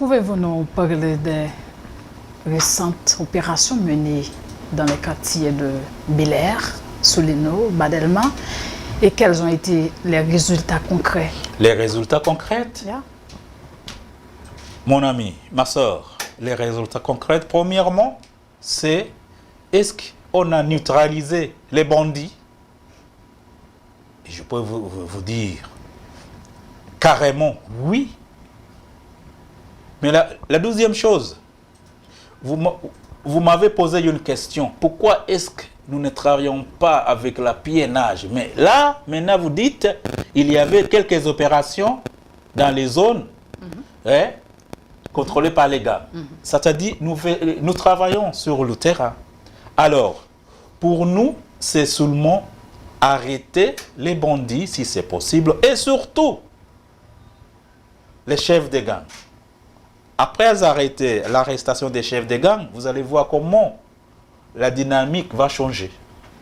Pouvez-vous nous parler des récentes opérations menées dans les quartiers de Bel-Air, Solino, Badelma, et quels ont été les résultats concrets? Les résultats concrets? Yeah. Mon ami, ma soeur, les résultats concrets, premièrement, c'est est-ce qu'on a neutralisé les bandits? Et je peux vous dire carrément oui. Mais la deuxième chose, vous m'avez posé une question. Pourquoi est-ce que nous ne travaillons pas avec la PNH? Mais là, maintenant, vous dites, il y avait quelques opérations dans les zones contrôlées par les gars. C'est-à-dire, nous travaillons sur le terrain. Alors, pour nous, c'est seulement arrêter les bandits, si c'est possible, et surtout, les chefs de gang. Après arrêter l'arrestation des chefs de gang, vous allez voir comment la dynamique va changer.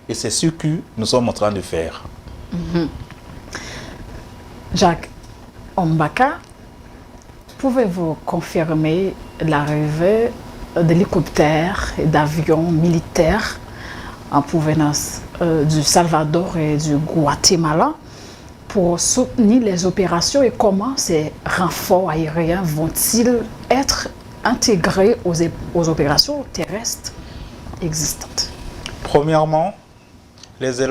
Et c'est ce que nous sommes en train de faire. Jacques Ombaka, pouvez-vous confirmer l'arrivée d'hélicoptères et d'avions militaires en provenance du Salvador et du Guatemala pour soutenir les opérations et comment ces renforts aériens vont-ils être intégrés aux opérations terrestres existantes? Premièrement, les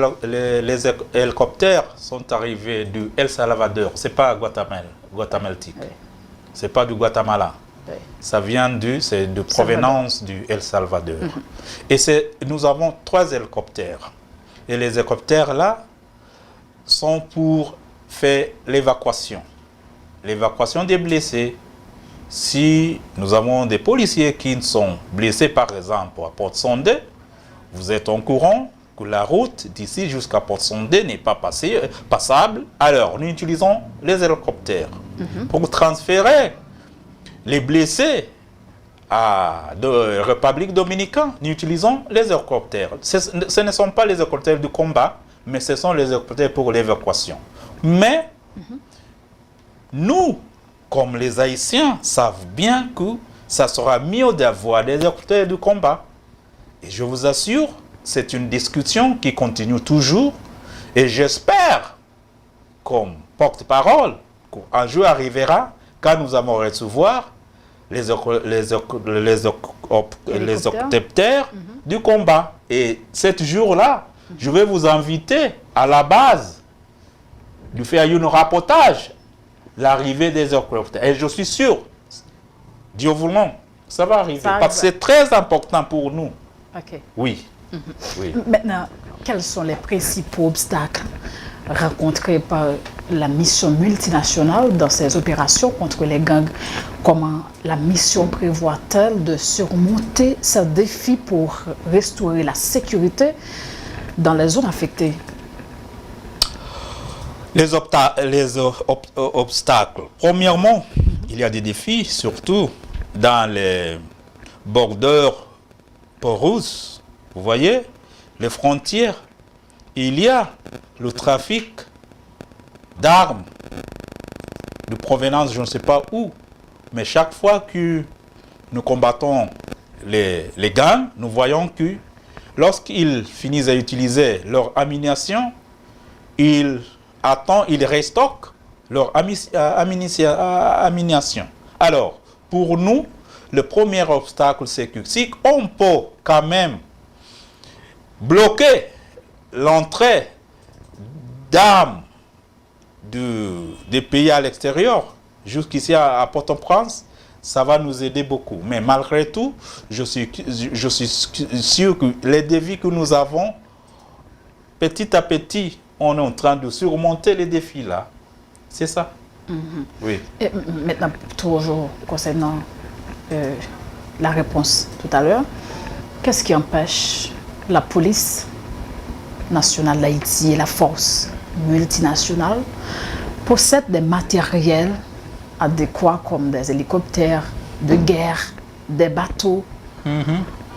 hélicoptères sont arrivés du El Salvador. Ce n'est pas guatémaltique. Oui. Ce n'est pas du Guatemala. Oui. Ça vient c'est de provenance du El Salvador. Et nous avons 3 hélicoptères. Et les hélicoptères là sont pour faire l'évacuation. L'évacuation des blessés. Si nous avons des policiers qui sont blessés, par exemple, à Port-Sondé, vous êtes au courant que la route d'ici jusqu'à Port-Sondé n'est pas passable. Alors, nous utilisons les hélicoptères pour transférer les blessés à la République dominicaine. Nous utilisons les hélicoptères. Ce ne sont pas les hélicoptères du combat, mais ce sont les hélicoptères pour l'évacuation. Mais nous, comme les Haïtiens, savent bien que ça sera mieux d'avoir des hélicoptères de combat. Et je vous assure, c'est une discussion qui continue toujours. Et j'espère, comme porte-parole, qu'un jour arrivera quand nous allons recevoir les hélicoptères du combat. Et ce jour-là, je vais vous inviter à la base de faire un rapportage l'arrivée des hélicoptères. Et je suis sûr, Dieu voulant, ça va arriver. Parce que c'est très important pour nous. Okay. Oui. Oui. Maintenant, quels sont les principaux obstacles rencontrés par la mission multinationale dans ces opérations contre les gangs? Comment la mission prévoit-elle de surmonter ce défi pour restaurer la sécurité dans les zones affectées? Les obstacles. Premièrement, il y a des défis, surtout dans les bordeurs poreuses. Vous voyez, les frontières, il y a le trafic d'armes de provenance, je ne sais pas où, mais chaque fois que nous combattons les gangs, nous voyons que lorsqu'ils finissent à utiliser leur ammunition, ils restockent leur ammunition. Alors, pour nous, le premier obstacle, c'est que si on peut quand même bloquer l'entrée d'armes des pays à l'extérieur, jusqu'ici à Port-au-Prince, ça va nous aider beaucoup. Mais malgré tout, je suis sûr que les défis que nous avons, petit à petit, on est en train de surmonter les défis là. C'est ça. Oui. Et maintenant, toujours concernant la réponse tout à l'heure, qu'est-ce qui empêche la police nationale d'Haïti et la force multinationale possèdent des matériels adéquats comme des hélicoptères de guerre, des bateaux,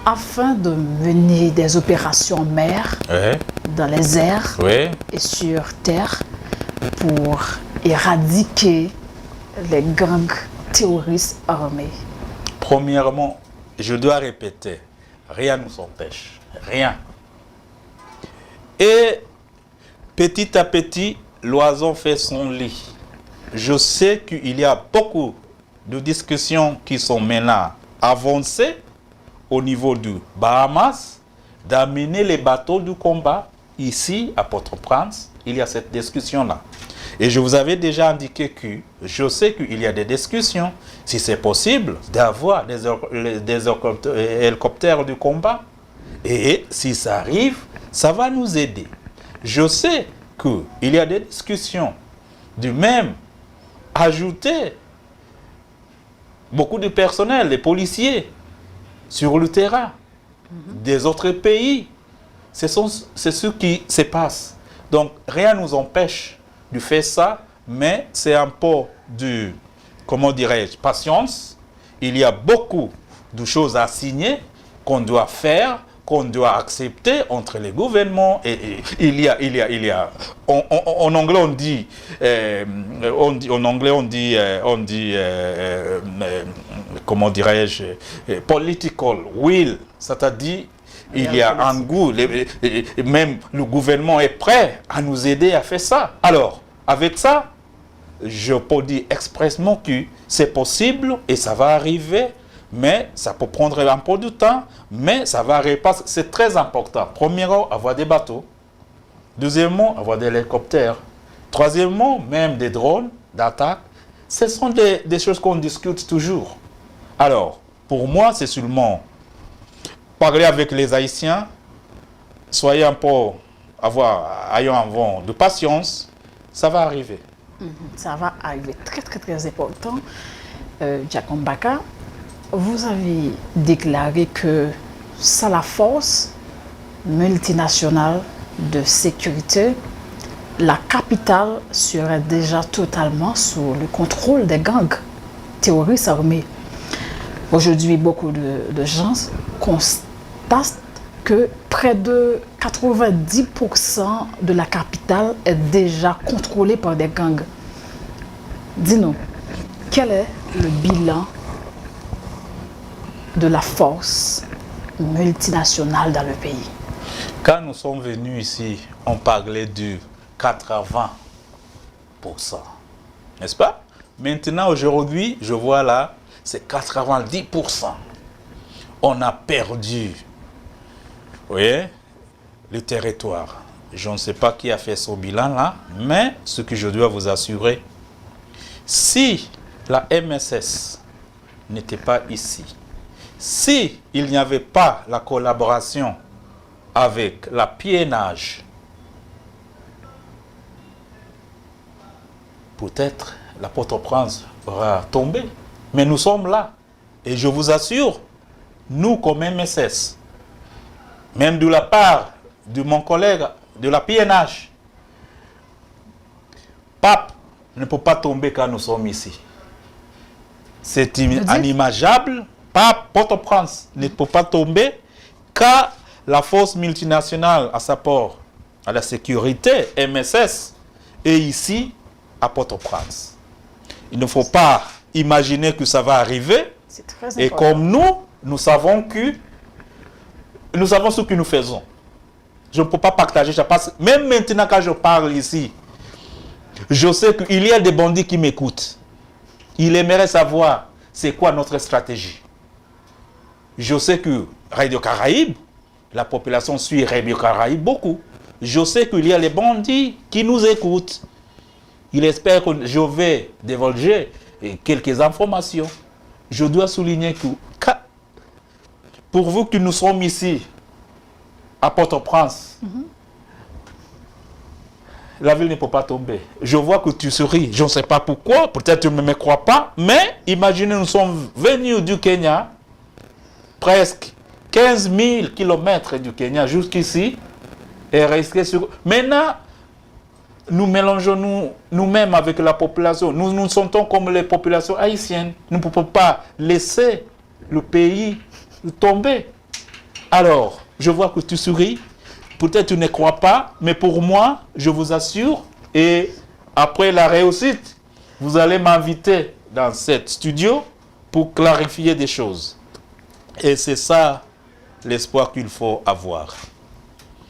afin de mener des opérations en mer, dans les airs et sur terre pour éradiquer les gangs terroristes armés? Premièrement, je dois répéter, rien ne nous empêche. Rien. Et petit à petit, l'oiseau fait son lit. Je sais qu'il y a beaucoup de discussions qui sont maintenant avancées au niveau du Bahamas, d'amener les bateaux du combat ici à Port-au-Prince. Il y a cette discussion-là. Et je vous avais déjà indiqué que je sais qu'il y a des discussions, si c'est possible, d'avoir des hélicoptères du combat. Et si ça arrive, ça va nous aider. Je sais qu'il y a des discussions du même ajouter beaucoup de personnel, des policiers sur le terrain des autres pays. C'est ce qui se passe. Donc rien ne nous empêche de faire ça, mais c'est un peu de, comment dirais-je, patience. Il y a beaucoup de choses à signer qu'on doit faire, qu'on doit accepter entre les gouvernements. Et il y a en anglais on dit comment dirais-je, political will, c'est-à-dire il y a un goût, même le gouvernement est prêt à nous aider à faire ça. Alors, avec ça, je peux dire expressement que c'est possible et ça va arriver, mais ça peut prendre un peu de temps, mais ça va arriver. C'est très important. Premièrement, avoir des bateaux. Deuxièmement, avoir des hélicoptères. Troisièmement, même des drones d'attaque. Ce sont des choses qu'on discute toujours. Alors, pour moi, c'est seulement parler avec les Haïtiens, soyez un peu, ayons un vent de patience, ça va arriver. Ça va arriver. Très, très, très important. Jacob Mbaka, vous avez déclaré que sans la force multinationale de sécurité, la capitale serait déjà totalement sous le contrôle des gangs terroristes armés. Aujourd'hui, beaucoup de gens constatent que près de 90% de la capitale est déjà contrôlée par des gangs. Dis-nous, quel est le bilan de la force multinationale dans le pays? Quand nous sommes venus ici, on parlait du 80%, n'est-ce pas? Maintenant, aujourd'hui, je vois là, c'est 90%. On a perdu, vous voyez, le territoire. Je ne sais pas qui a fait ce bilan-là, mais ce que je dois vous assurer, si la MSS n'était pas ici, si il n'y avait pas la collaboration avec la PNH, peut-être la Port-au-Prince aura tombé. Mais nous sommes là. Et je vous assure, nous comme MSS, même de la part de mon collègue de la PNH, Pape ne peut pas tomber quand nous sommes ici. C'est inimaginable. Pape, Port-au-Prince ne peut pas tomber quand la force multinationale à sa part, à la sécurité, MSS, est ici à Port-au-Prince. Il ne faut pas imaginer que ça va arriver. C'est très et important. comme nous savons ce que nous faisons. Je ne peux pas partager ça. Parce que même maintenant, quand je parle ici, je sais qu'il y a des bandits qui m'écoutent. Ils aimeraient savoir c'est quoi notre stratégie. Je sais que Radio Caraïbe, la population suit Radio Caraïbe beaucoup. Je sais qu'il y a les bandits qui nous écoutent. Il espère que je vais divulguer quelques informations. Je dois souligner que pourvu que nous sommes ici, à Port-au-Prince, la ville ne peut pas tomber. Je vois que tu souris. Je ne sais pas pourquoi. Peut-être que tu ne me crois pas. Mais imaginez, nous sommes venus du Kenya, presque 15 000 kilomètres du Kenya jusqu'ici, et restés sur... Maintenant, nous mélangeons nous-mêmes avec la population. Nous nous sentons comme les populations haïtiennes. Nous ne pouvons pas laisser le pays tomber. Alors, je vois que tu souris. Peut-être que tu ne crois pas, mais pour moi, je vous assure, et après la réussite, vous allez m'inviter dans cette studio pour clarifier des choses. Et c'est ça l'espoir qu'il faut avoir.